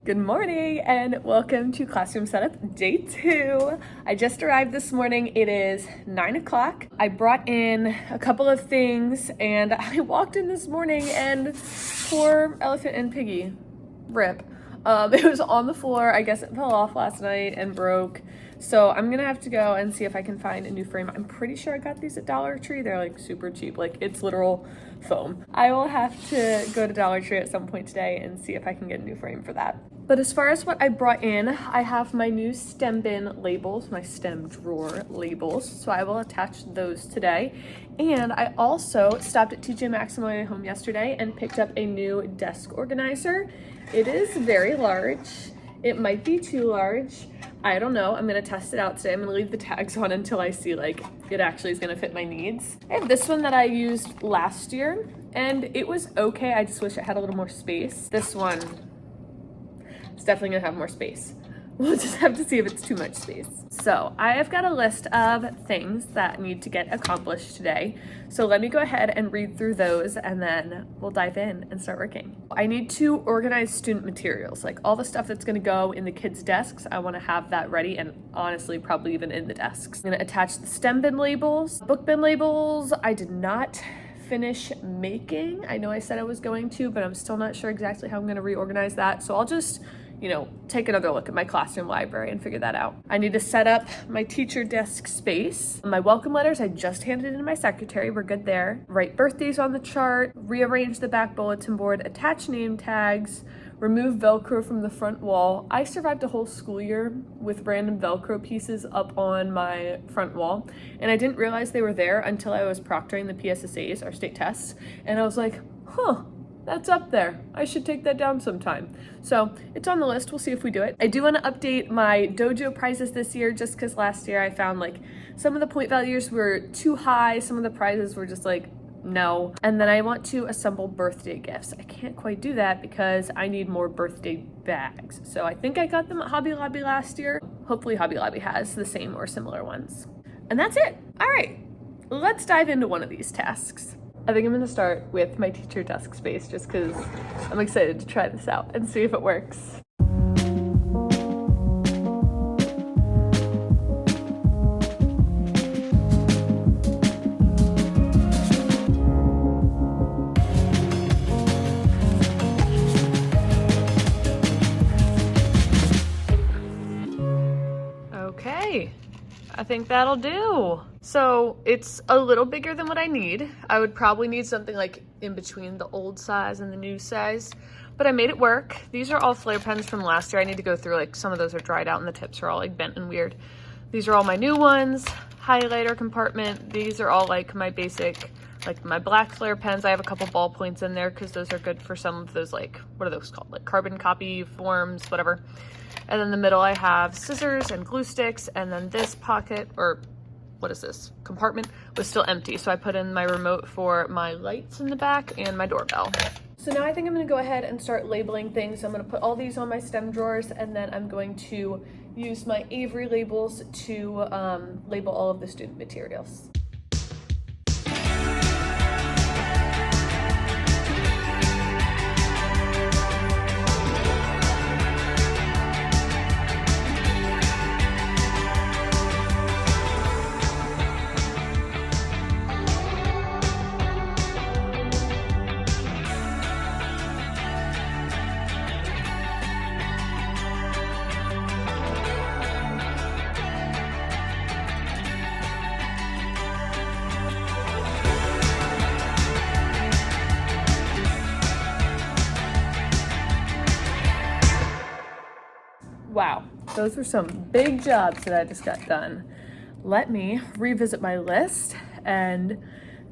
Good morning and welcome to classroom setup day 2. I just arrived this morning. It is 9 o'clock. I brought in a couple of things and I walked in this morning and poor Elephant and Piggy, rip. It was on the floor. I guess it fell off last night and broke. So I'm gonna have to go and see if I can find a new frame. I'm pretty sure I got these at Dollar Tree. They're like super cheap, like it's literal foam. I will have to go to Dollar Tree at some point today and see if I can get a new frame for that. But as far as what I brought in, I have my new stem bin labels, my stem drawer labels. So I will attach those today. And I also stopped at TJ Maxx on my way home yesterday and picked up a new desk organizer. It is very large. It might be too large. I don't know. I'm gonna test it out today. I'm gonna leave the tags on until I see like it actually is gonna fit my needs. I have this one that I used last year and it was okay. I just wish it had a little more space. This one is definitely gonna have more space. We'll just have to see if it's too much space. So I have got a list of things that need to get accomplished today. So let me go ahead and read through those and then we'll dive in and start working. I need to organize student materials, like all the stuff that's gonna go in the kids' desks. I wanna have that ready and honestly, probably even in the desks. I'm gonna attach the stem bin labels, book bin labels. I did not finish making. I know I said I was going to, but I'm still not sure exactly how I'm gonna reorganize that. So I'll just take another look at my classroom library and figure that out. I need to set up my teacher desk space. My welcome letters, I just handed in to my secretary. We're good there. Write birthdays on the chart, rearrange the back bulletin board, attach name tags, remove Velcro from the front wall. I survived a whole school year with random Velcro pieces up on my front wall, and I didn't realize they were there until I was proctoring the PSSAs, our state tests, and I was like, huh, that's up there. I should take that down sometime. So it's on the list. We'll see if we do it. I do want to update my dojo prizes this year just because last year I found like some of the point values were too high. Some of the prizes were just like, no. And then I want to assemble birthday gifts. I can't quite do that because I need more birthday bags. So I think I got them at Hobby Lobby last year. Hopefully Hobby Lobby has the same or similar ones. And that's it. All right, let's dive into one of these tasks. I think I'm gonna start with my teacher desk space just because I'm excited to try this out and see if it works. Okay, I think that'll do. So it's a little bigger than what I need. I would probably need something like in between the old size and the new size, but I made it work. These are all flare pens from last year. I need to go through, like some of those are dried out and the tips are all like bent and weird. These are all my new ones. Highlighter compartment. These are all like my basic, like my black flare pens. I have a couple ballpoints in there because those are good for some of those, like, what are those called? Like carbon copy forms, whatever. And then in the middle I have scissors and glue sticks, and then this pocket, or what is this, compartment, was still empty. So I put in my remote for my lights in the back and my doorbell. So now I think I'm gonna go ahead and start labeling things. I'm gonna put all these on my stem drawers, and then I'm going to use my Avery labels to label all of the student materials. Wow, those were some big jobs that I just got done. Let me revisit my list and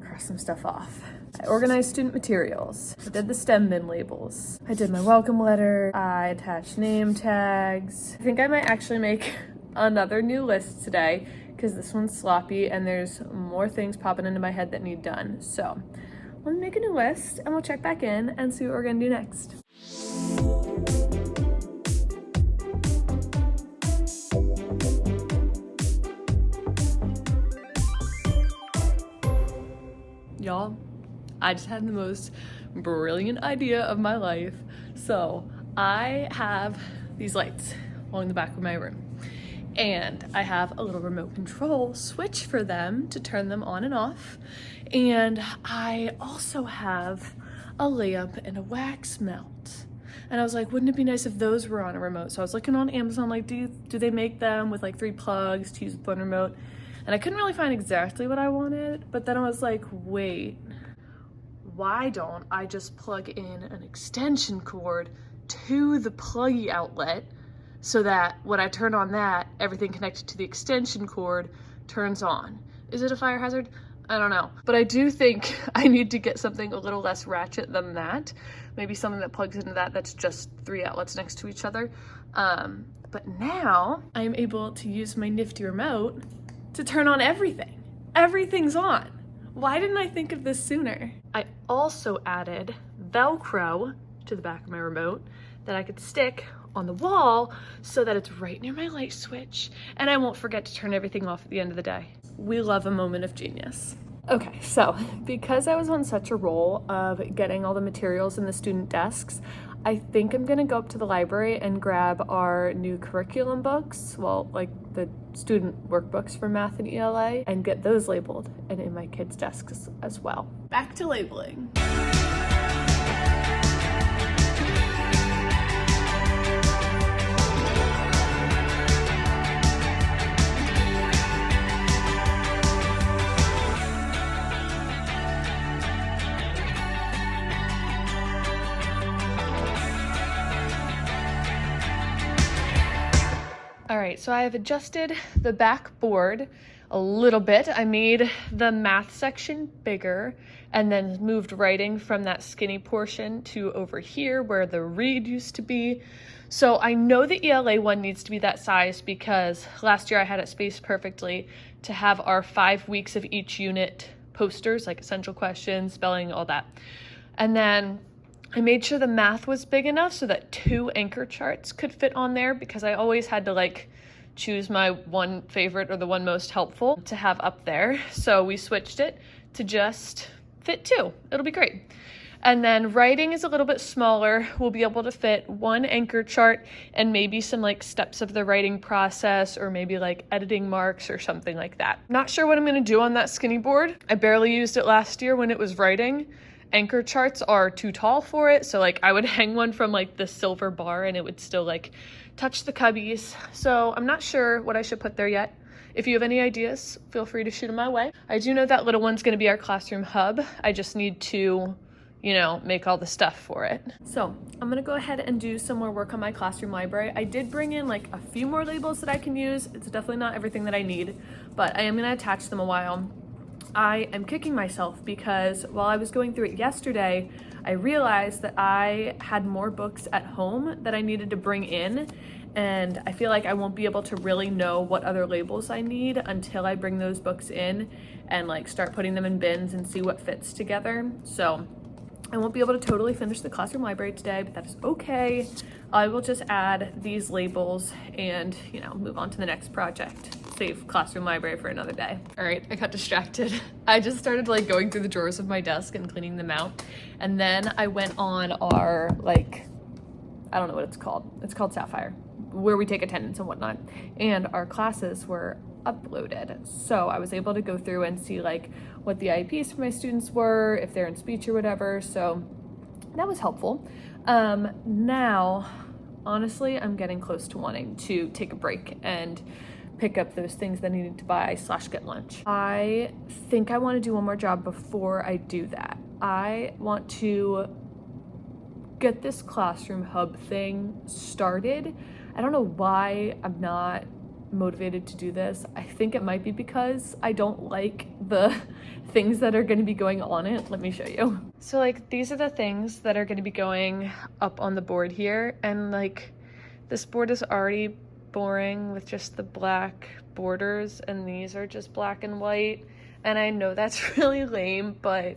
cross some stuff off. I organized student materials. I did the stem bin labels. I did my welcome letter. I attached name tags. I think I might actually make another new list today because this one's sloppy and there's more things popping into my head that need done. So let me make a new list and we'll check back in and see what we're gonna do next. Y'all, I just had the most brilliant idea of my life. So I have these lights along the back of my room, and I have a little remote control switch for them to turn them on and off. And I also have a lamp and a wax melt. And I was like, wouldn't it be nice if those were on a remote? So I was looking on Amazon, like, do they make them with like 3 plugs to use with one remote? And I couldn't really find exactly what I wanted, but then I was like, wait, why don't I just plug in an extension cord to the pluggy outlet so that when I turn on that, everything connected to the extension cord turns on? Is it a fire hazard? I don't know. But I do think I need to get something a little less ratchet than that. Maybe something that plugs into that that's just 3 outlets next to each other. But now I am able to use my nifty remote to turn on everything. Everything's on. Why didn't I think of this sooner? I also added Velcro to the back of my remote that I could stick on the wall so that it's right near my light switch and I won't forget to turn everything off at the end of the day. We love a moment of genius. Okay, so because I was on such a roll of getting all the materials in the student desks, I think I'm gonna go up to the library and grab our new curriculum books, well, like the student workbooks for math and ELA, and get those labeled and in my kids' desks as well. Back to labeling. All right, so I have adjusted the backboard a little bit. I made the math section bigger and then moved writing from that skinny portion to over here where the read used to be. So I know the ELA one needs to be that size because last year I had it spaced perfectly to have our 5 weeks of each unit posters, like essential questions, spelling, all that. And then I made sure the math was big enough so that 2 anchor charts could fit on there because I always had to like choose my one favorite or the one most helpful to have up there. So we switched it to just fit 2. It'll be great. And then writing is a little bit smaller. We'll be able to fit 1 anchor chart and maybe some like steps of the writing process or maybe like editing marks or something like that. Not sure what I'm gonna do on that skinny board. I barely used it last year when it was writing. Anchor charts are too tall for it, so like I would hang one from like the silver bar and it would still like touch the cubbies. So I'm not sure what I should put there yet. If you have any ideas, feel free to shoot them my way. I do know that little one's gonna be our classroom hub. I just need to, you know, make all the stuff for it. So I'm gonna go ahead and do some more work on my classroom library. I did bring in like a few more labels that I can use. It's definitely not everything that I need, but I am gonna attach them a while. I am kicking myself because while I was going through it yesterday, I realized that I had more books at home that I needed to bring in, and I feel like I won't be able to really know what other labels I need until I bring those books in and like start putting them in bins and see what fits together. So I won't be able to totally finish the classroom library today, but that is okay. I will just add these labels and, you know, move on to the next project. Save classroom library for another day. All right, I got distracted. I just started like going through the drawers of my desk and cleaning them out. And then I went on our like, I don't know what it's called. It's called Sapphire, where we take attendance and whatnot. And our classes were uploaded. So I was able to go through and see like what the IEPs for my students were, if they're in speech or whatever. So that was helpful. Now, honestly, I'm getting close to wanting to take a break and pick up those things that I needed to buy / get lunch. I think I want to do one more job before I do that. I want to get this classroom hub thing started. I don't know why I'm not motivated to do this. I think it might be because I don't like the things that are going to be going on it. Let me show you. So like these are the things that are going to be going up on the board here, and like this board is already boring with just the black borders, and these are just black and white, and I know that's really lame, but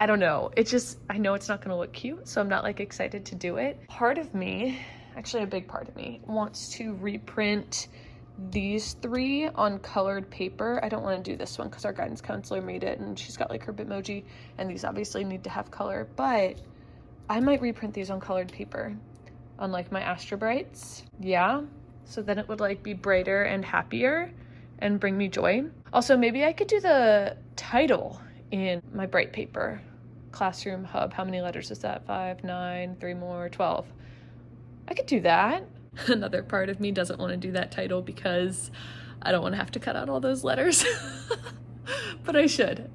I don't know, it just, I know it's not going to look cute, so I'm not like excited to do it. Part of me, actually a big part of me, wants to reprint these 3 on colored paper. I don't want to do this one because our guidance counselor made it and she's got like her Bitmoji, and these obviously need to have color, but I might reprint these on colored paper. on like my Astra Brights. Yeah, so then it would like be brighter and happier and bring me joy. Also, maybe I could do the title in my bright paper. Classroom Hub, how many letters is that? 5, 9, 3 more, 12. I could do that. Another part of me doesn't want to do that title because I don't want to have to cut out all those letters. But I should.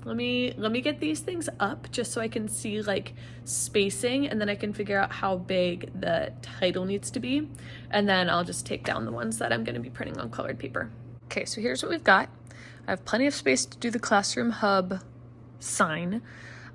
Let me get these things up just so I can see like spacing, and then I can figure out how big the title needs to be. And then I'll just take down the ones that I'm going to be printing on colored paper. Okay, so here's what we've got. I have plenty of space to do the Classroom Hub sign.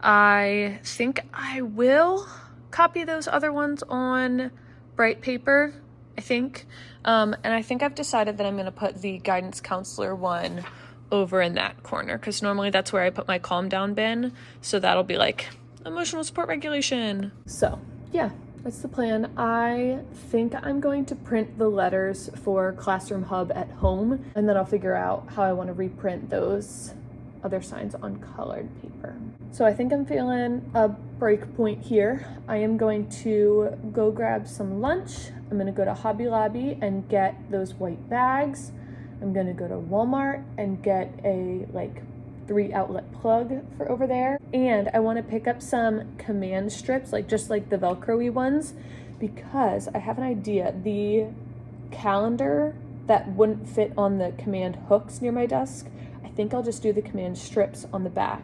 I think I will copy those other ones on bright paper, I think. And I think I've decided that I'm going to put the guidance counselor one over in that corner, because normally that's where I put my calm down bin. So that'll be like emotional support regulation. So yeah, that's the plan. I think I'm going to print the letters for Classroom Hub at home, and then I'll figure out how I want to reprint those other signs on colored paper. So I think I'm feeling a break point here. I am going to go grab some lunch. I'm gonna go to Hobby Lobby and get those white bags. I'm gonna go to Walmart and get a like 3 outlet plug for over there. And I wanna pick up some command strips, like just like the Velcro-y ones, because I have an idea. The calendar that wouldn't fit on the command hooks near my desk, I think I'll just do the command strips on the back,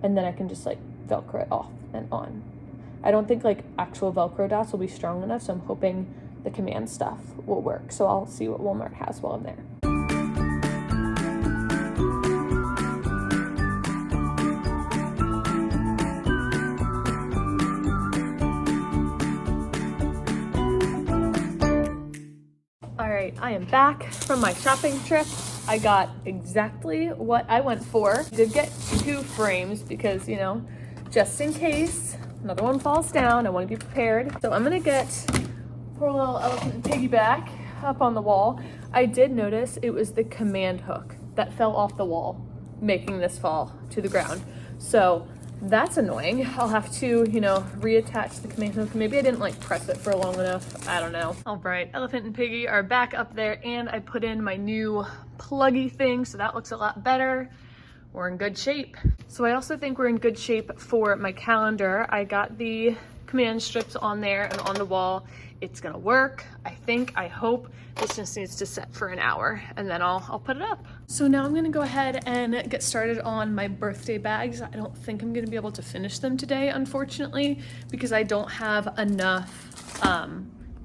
and then I can just like Velcro it off and on. I don't think like actual Velcro dots will be strong enough, so I'm hoping the command stuff will work. So I'll see what Walmart has while I'm there. All right, I am back from my shopping trip. I got exactly what I went for. I did get 2 frames because, you know, just in case another one falls down, I want to be prepared. So I'm gonna get poor little elephant and piggyback up on the wall. I did notice it was the command hook that fell off the wall, making this fall to the ground. So that's annoying. I'll have to, you know, reattach the command hook. Maybe I didn't like press it for long enough. I don't know. All right, Elephant and Piggy are back up there, and I put in my new pluggy thing, so that looks a lot better. We're in good shape. So I also think we're in good shape for my calendar. I got the command strips on there and on the wall. It's gonna work, I think, I hope. This just needs to set for an hour, and then I'll put it up. So now I'm gonna go ahead and get started on my birthday bags. I don't think I'm gonna be able to finish them today, unfortunately, because I don't have enough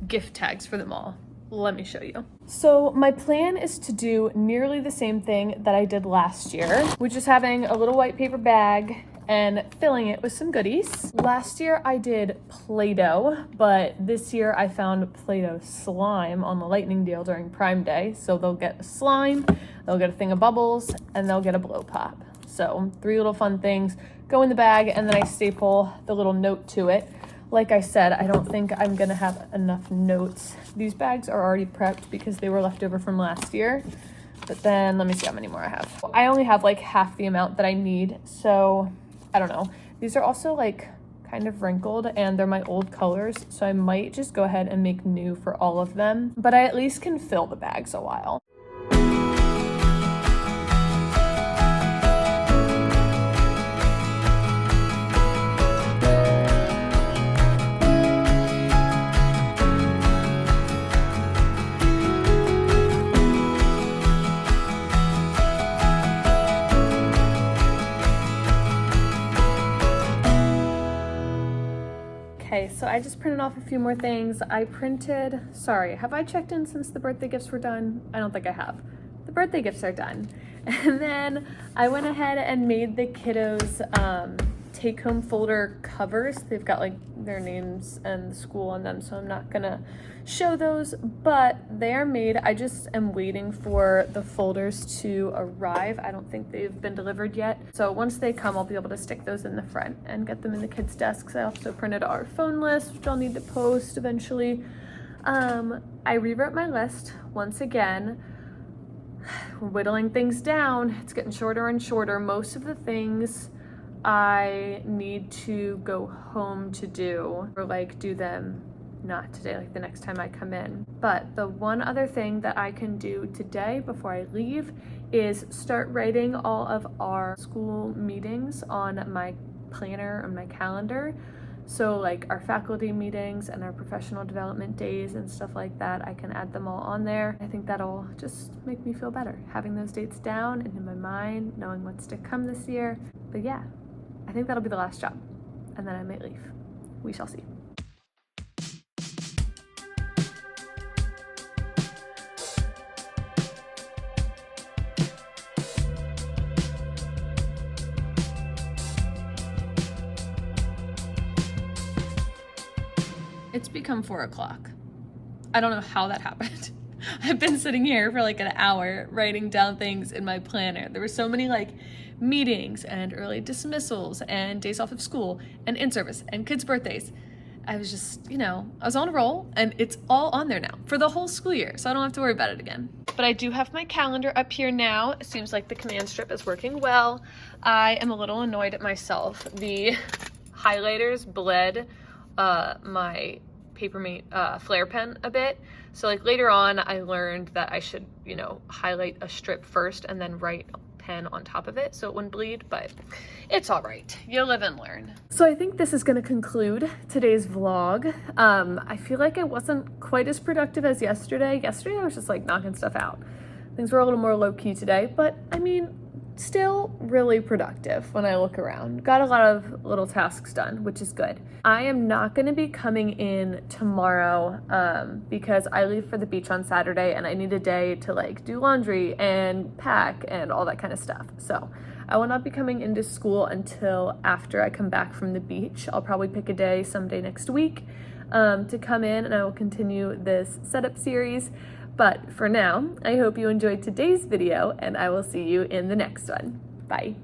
gift tags for them all. Let me show you. So my plan is to do nearly the same thing that I did last year, which is having a little white paper bag and filling it with some goodies. Last year I did Play-Doh, but this year I found Play-Doh slime on the lightning deal during Prime Day. So they'll get a slime, they'll get a thing of bubbles, and they'll get a blow pop. So 3 little fun things go in the bag, and then I staple the little note to it. Like I said, I don't think I'm gonna have enough notes. These bags are already prepped because they were left over from last year. But then let me see how many more I have. I only have like half the amount that I need, so I don't know. These are also like kind of wrinkled, and they're my old colors, so I might just go ahead and make new for all of them, but I at least can fill the bags a while. Okay, so I just printed off a few more things. I printed, sorry, have I checked in since the birthday gifts were done? I don't think I have. The birthday gifts are done. And then I went ahead and made the kiddos take-home folder covers. They've got like their names and the school on them, so I'm not gonna show those, but they are made. I just am waiting for the folders to arrive. I don't think they've been delivered yet. So once they come, I'll be able to stick those in the front and get them in the kids' desks. I also printed our phone list, which I'll need to post eventually. I rewrote my list once again. We're whittling things down. It's getting shorter and shorter. Most of the things I need to go home to do, or like do them not today, like the next time I come in. But the one other thing that I can do today before I leave is start writing all of our school meetings on my planner, on my calendar. So like our faculty meetings and our professional development days and stuff like that, I can add them all on there. I think that'll just make me feel better, having those dates down and in my mind, knowing what's to come this year. But yeah, I think that'll be the last job, and then I might leave. We shall see. It's become 4 o'clock. I don't know how that happened. I've been sitting here for like an hour writing down things in my planner. There were so many like meetings and early dismissals and days off of school and in-service and kids' birthdays. I was just, I was on a roll, and it's all on there now for the whole school year, so I don't have to worry about it again. But I do have my calendar up here now. It seems like the command strip is working well. I am a little annoyed at myself. The highlighters bled my Papermate flare pen a bit. So like later on I learned that I should, highlight a strip first and then write pen on top of it so it wouldn't bleed, but it's all right. You live and learn. So I think this is going to conclude today's vlog. I feel like I wasn't quite as productive as yesterday. Yesterday I was just like knocking stuff out. Things were a little more low-key today, but I mean, still really productive when I look around. Got a lot of little tasks done, which is good. I am not going to be coming in tomorrow because I leave for the beach on Saturday and I need a day to like do laundry and pack and all that kind of stuff. So I will not be coming into school until after I come back from the beach. I'll probably pick a day someday next week to come in, and I will continue this setup series. But for now, I hope you enjoyed today's video, and I will see you in the next one. Bye.